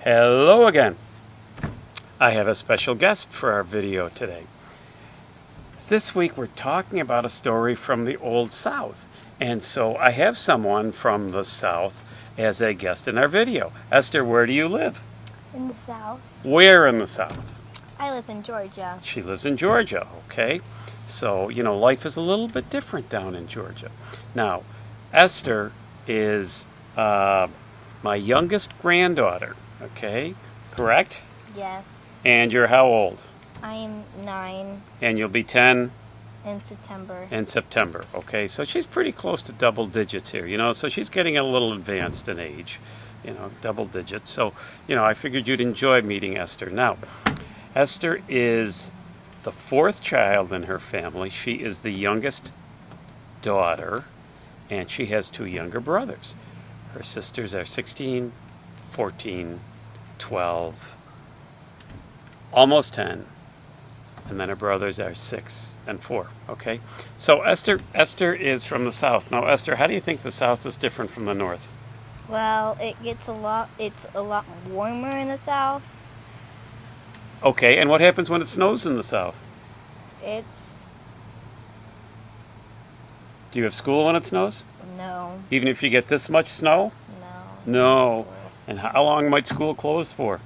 Hello again. I have a special guest for our video today. This week we're talking about a story from the Old South. And so I have someone from the South as a guest in our video. Esther, where do you live? In the South. Where in the South? I live in Georgia. She lives in Georgia, okay? So, life is a little bit different down in Georgia. Now, Esther is my youngest granddaughter, okay? Correct? Yes. And you're how old? I am 9 And you'll be 10 in September. in September, okay? So she's pretty close to double digits here, so she's getting a little advanced in age, double digits. So, I figured you'd enjoy meeting Esther. Now, Esther is the fourth child in her family. She is the youngest daughter, and she has 2 younger brothers. Her sisters are 16, 14, 12, almost 10, and then her brothers are 6 and 4, okay? So Esther is from the South. Now, Esther, how do you think the South is different from the North? Well, it's a lot warmer in the South. Okay, and what happens when it snows in the South? Do you have school when it snows? No. Even if you get this much snow? No. No. And how long might school close for?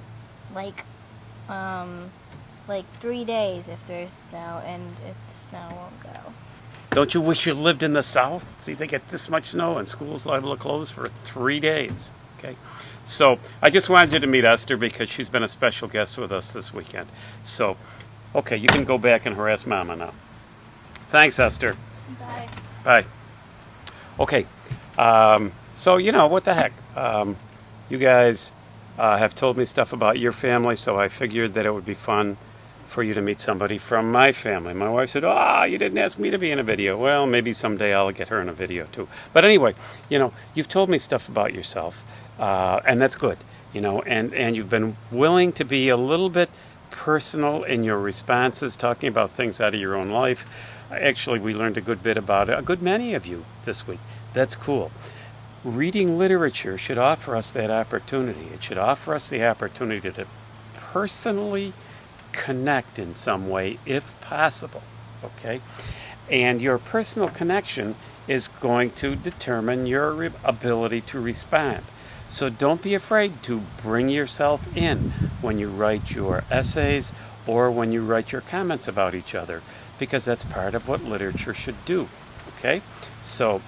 Like 3 days if there's snow, and if the snow won't go. Don't you wish you lived in the South? See, they get this much snow and school's liable to close for 3 days. Okay, so I just wanted you to meet Esther because she's been a special guest with us this weekend. So, okay, you can go back and harass Mama now. Thanks, Esther. Bye. Bye. Okay, so what the heck? You guys have told me stuff about your family, so I figured that it would be fun for you to meet somebody from my family. My wife said, you didn't ask me to be in a video. Well, maybe someday I'll get her in a video too. But anyway, you've told me stuff about yourself, and that's good, and you've been willing to be a little bit personal in your responses, talking about things out of your own life. Actually, we learned a good many of you this week. That's cool. Reading literature should offer us that opportunity. It should offer us the opportunity to personally connect in some way, if possible, okay? And your personal connection is going to determine your ability to respond. So don't be afraid to bring yourself in when you write your essays or when you write your comments about each other, because that's part of what literature should do, okay? So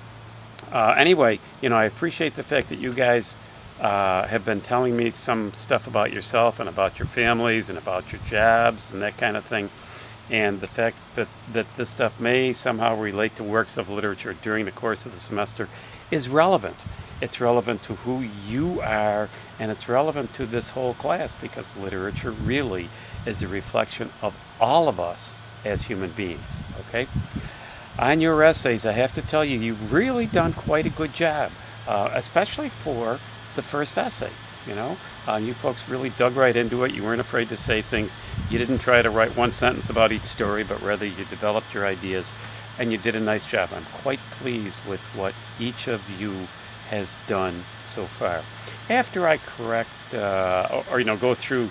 anyway, I appreciate the fact that you guys have been telling me some stuff about yourself and about your families and about your jobs and that kind of thing. And the fact that this stuff may somehow relate to works of literature during the course of the semester is relevant. It's relevant to who you are, and it's relevant to this whole class, because literature really is a reflection of all of us as human beings, okay? On your essays, I have to tell you, you've really done quite a good job, especially for the first essay. You folks really dug right into it. You weren't afraid to say things. You didn't try to write one sentence about each story, but rather you developed your ideas, and you did a nice job. I'm quite pleased with what each of you has done so far. After I correct or go through,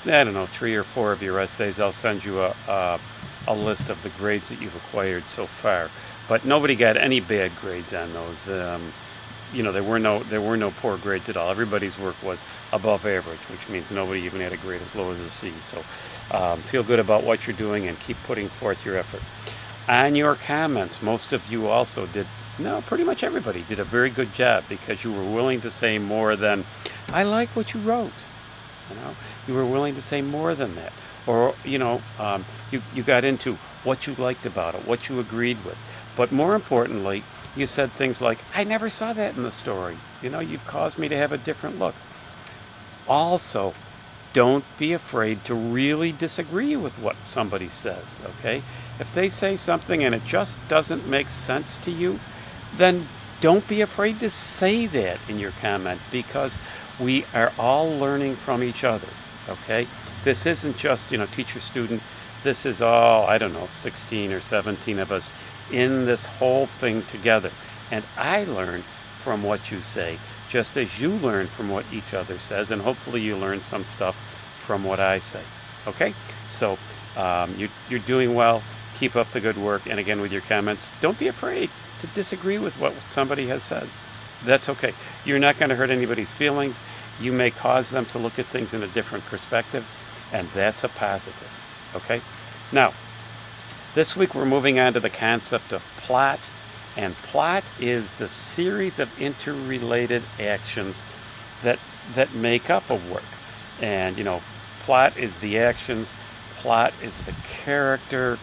3 or 4 of your essays, I'll send you a list of the grades that you've acquired so far. But nobody got any bad grades on those. There were no poor grades at all. Everybody's work was above average, which means nobody even had a grade as low as a C. So feel good about what you're doing and keep putting forth your effort. On your comments, most of you also did, pretty much everybody did a very good job, because you were willing to say more than, I like what you wrote. You were willing to say more than that. Or, you got into what you liked about it, what you agreed with. But more importantly, you said things like, I never saw that in the story. You've caused me to have a different look. Also, don't be afraid to really disagree with what somebody says, okay? If they say something and it just doesn't make sense to you, then don't be afraid to say that in your comment, because we are all learning from each other, okay? This isn't just, teacher-student. This is all, 16 or 17 of us in this whole thing together. And I learn from what you say, just as you learn from what each other says, and hopefully you learn some stuff from what I say. Okay? So you're doing well. Keep up the good work. And again, with your comments, don't be afraid to disagree with what somebody has said. That's okay. You're not going to hurt anybody's feelings. You may cause them to look at things in a different perspective, and that's a positive. Okay? Now, this week we're moving on to the concept of plot, and plot is the series of interrelated actions that make up a work. And, you know, plot is the actions, plot is the character,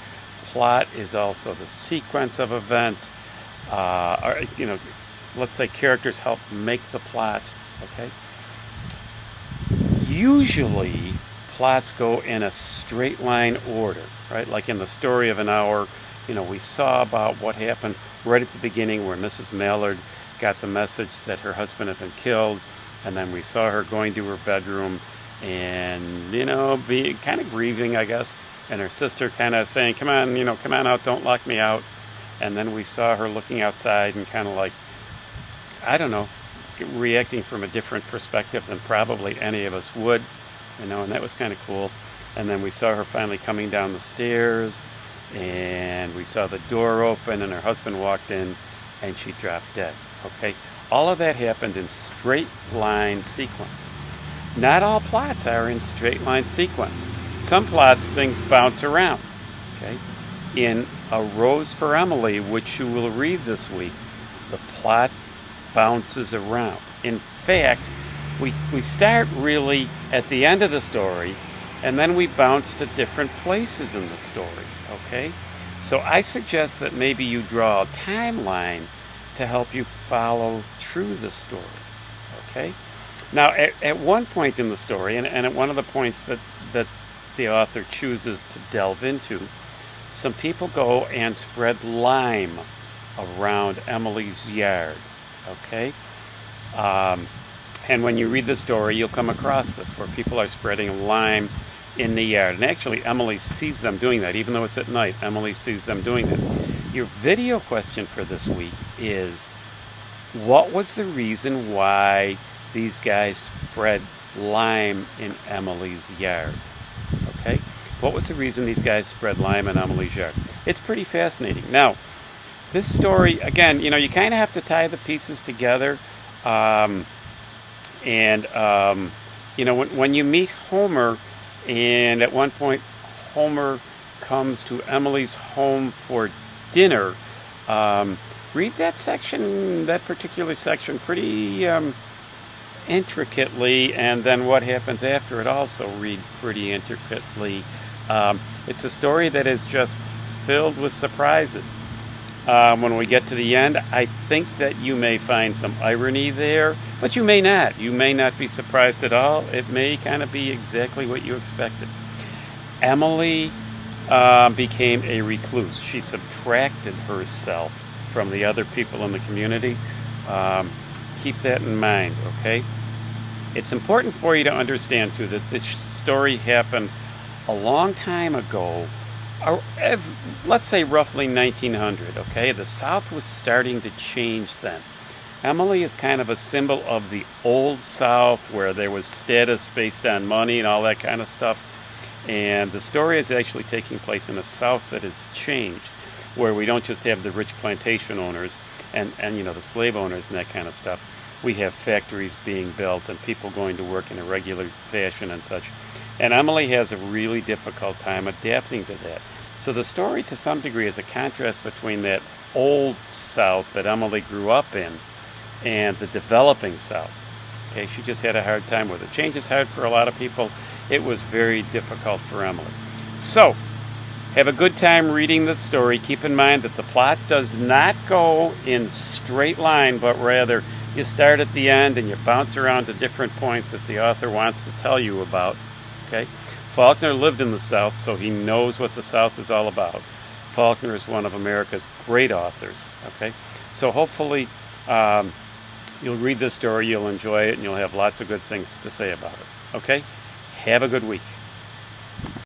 plot is also the sequence of events. Or, you know, let's say characters help make the plot, okay? Usually, plots go in a straight line order, right? Like in The Story of an Hour, you know, we saw about what happened right at the beginning where Mrs. Mallard got the message that her husband had been killed, and then we saw her going to her bedroom and, you know, be kind of grieving, I guess, and her sister kind of saying, come on, you know, come on out, don't lock me out. And then we saw her looking outside and kind of like, I don't know, reacting from a different perspective than probably any of us would, you know, and that was kind of cool. And then we saw her finally coming down the stairs, and we saw the door open, and her husband walked in, and she dropped dead, okay? All of that happened in straight line sequence. Not all plots are in straight line sequence. Some plots, things bounce around, okay? In A Rose for Emily, which you will read this week, the plot bounces around. In fact, we start really at the end of the story, and then we bounce to different places in the story, okay? So I suggest that maybe you draw a timeline to help you follow through the story, okay? Now, at one point in the story, and at one of the points that the author chooses to delve into, some people go and spread lime around Emily's yard, okay? And when you read the story, you'll come across this, where people are spreading lime in the yard. And actually, Emily sees them doing that, even though it's at night. Emily sees them doing that. Your video question for this week is, what was the reason why these guys spread lime in Emily's yard? Okay? What was the reason these guys spread lime in Emily's yard? It's pretty fascinating. Now, this story, again, you know, you kind of have to tie the pieces together. You know, when you meet Homer, and at one point Homer comes to Emily's home for dinner, read that section, that particular section, pretty intricately, and then what happens after it also read pretty intricately. It's a story that is just filled with surprises. When we get to the end, I think that you may find some irony there, but you may not. You may not be surprised at all. It may kind of be exactly what you expected. Emily became a recluse. She subtracted herself from the other people in the community. Keep that in mind, okay? It's important for you to understand, too, that this story happened a long time ago. Let's say roughly 1900, okay? The South was starting to change then. Emily is kind of a symbol of the old South, where there was status based on money and all that kind of stuff. And the story is actually taking place in a South that has changed, where we don't just have the rich plantation owners and you know, the slave owners and that kind of stuff. We have factories being built and people going to work in a regular fashion and such. And Emily has a really difficult time adapting to that. So the story, to some degree, is a contrast between that old South that Emily grew up in and the developing South. Okay, she just had a hard time with it. Change is hard for a lot of people. It was very difficult for Emily. So, have a good time reading this story. Keep in mind that the plot does not go in straight line, but rather you start at the end and you bounce around to different points that the author wants to tell you about. Okay? Faulkner lived in the South, so he knows what the South is all about. Faulkner is one of America's great authors. Okay? So hopefully you'll read this story, you'll enjoy it, and you'll have lots of good things to say about it. Okay? Have a good week.